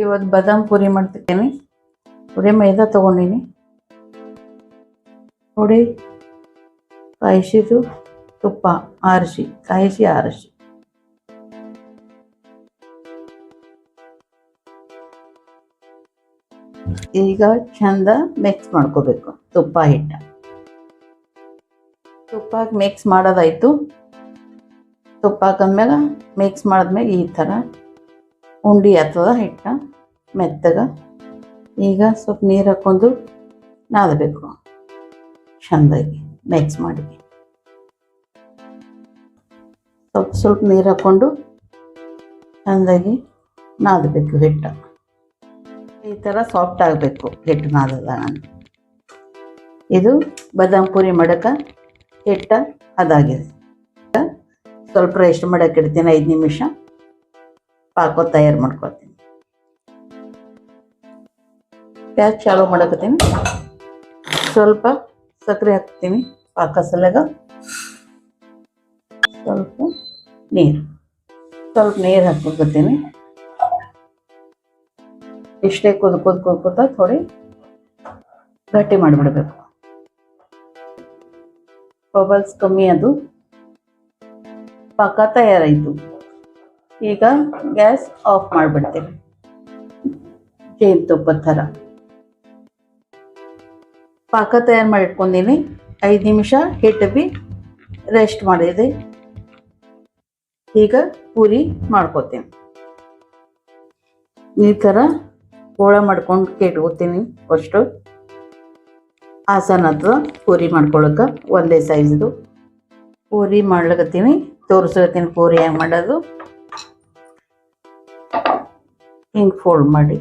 ಇವತ್ತು ಬಾದಾಮ್ ಪೂರಿ ಮಾಡ್ತಿದ್ದೀನಿ. ನೋಡಿ ಮೈದಾ ತೊಗೊಂಡಿನಿ. ನೋಡಿ ಕಾಯಿಸಿದು ತುಪ್ಪ ಕಾಯಿಸಿ ಆರಿಸಿ ಈಗ ಚಂದ ಮಿಕ್ಸ್ ಮಾಡ್ಕೋಬೇಕು. ತುಪ್ಪ ಮಿಕ್ಸ್ ಮಾಡೋದಾಯ್ತು. ತುಪ್ಪ ಹಾಕಂದ್ಮೇಲೆ ಮಿಕ್ಸ್ ಮಾಡಿದ್ಮೇಲೆ ಈ ಥರ ಉಂಡೆ ಆಗ್ತದ ಹಿಟ್ಟ ಮೆತ್ತಗೆ. ಈಗ ಸ್ವಲ್ಪ ನೀರು ಹಾಕ್ಕೊಂಡು ನಾದಬೇಕು. ಚೆಂದಾಗಿ ಮಿಕ್ಸ್ ಮಾಡಿ ಸ್ವಲ್ಪ ನೀರು ಹಾಕ್ಕೊಂಡು ಚೆಂದಾಗಿ ನಾದಬೇಕು. ಹಿಟ್ಟು ಈ ಥರ ಸಾಫ್ಟ್ ಆಗಬೇಕು. ಹಿಟ್ಟು ನಾದದ ಇದು ಬಾದಾಮ್ ಪೂರಿ ಮಾಡೋಕೆ ಹಿಟ್ಟು ಅದಾಗಿದೆ. ಸ್ವಲ್ಪ ರೆಸ್ಟ್ ಮಾಡೋಕೆ ಇಡ್ತೀನಿ 5 ನಿಮಿಷ. ಪಾಕ ತಯಾರು ಮಾಡ್ಕೊಳ್ತೀನಿ. ಗ್ಯಾಸ್ ಚಾಲೂ ಮಾಡಕತ್ತೀನಿ. ಸ್ವಲ್ಪ ಸಕ್ಕರೆ ಹಾಕ್ತೀನಿ ಪಾಕ ಸಲಗ. ಸ್ವಲ್ಪ ನೀರು ಹಾಕ್ಕೊಳ್ತೀನಿ. ಇಷ್ಟೇ ಕುದ್ಕೋತ ಥೋಡಿ ಗಟ್ಟಿ ಮಾಡಿಬಿಡ್ಬೇಕು. ಬಬಲ್ಸ್ ಕಮ್ಮಿ ಅದು. ಪಾಕ ತಯಾರಾಯಿತು. ಈಗ ಗ್ಯಾಸ್ ಆಫ್ ಮಾಡಿಬಿಡ್ತೀನಿ. ಜೇನುತುಪ್ಪದ ಥರ ಪಾಕ ತಯಾರು ಮಾಡಿ ಇಟ್ಕೊಂಡೀನಿ. 5 ನಿಮಿಷ ಹಿಟ್ಟು ಬಿ ರೆಸ್ಟ್ ಮಾಡಿದೆ. ಈಗ ಪೂರಿ ಮಾಡ್ಕೋತೀನಿ. ಈ ಥರ ಹೋಳ ಮಾಡ್ಕೊಂಡು ಇಟ್ಕೋತೀನಿ. ಫಸ್ಟು ಆಸನ ಹತ್ರ ಪೂರಿ ಮಾಡ್ಕೊಳಕ್ಕೆ ಒಂದೇ ಸೈಜ್ದು ಪೂರಿ ಮಾಡ್ಲಕತ್ತೀನಿ. ತೋರಿಸ್ಲತ್ತೀನಿ ಪೂರಿ ಹೆಂಗೆ ಮಾಡೋದು. ಹಿಂಗೆ ಫೋಲ್ಡ್ ಮಾಡಿ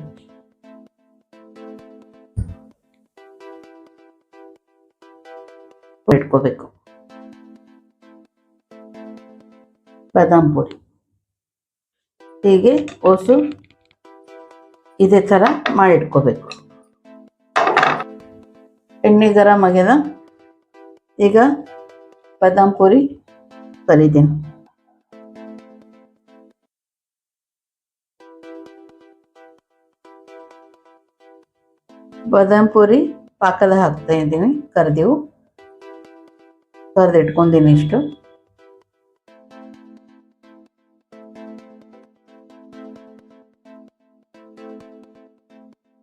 ಇಟ್ಕೋಬೇಕು. ಬಾದಾಮ್ ಪೂರಿ ಹೀಗೆ ಇದೇ ಥರ ಮಾಡಿಟ್ಕೋಬೇಕು. ಎಣ್ಣೆ ಗರಂ ಆಗ್ಯದ. ಈಗ ಬಾದಾಮ್ ಪೂರಿ ಕರಿತೀನಿ. ಬಾದಾಮ್ ಪೂರಿ ಪಾಕದ ಹಾಕ್ತಾ ಇದ್ದೀನಿ. ಕರೆದಿಟ್ಕೊಂಡೀನಿ ಇಷ್ಟು.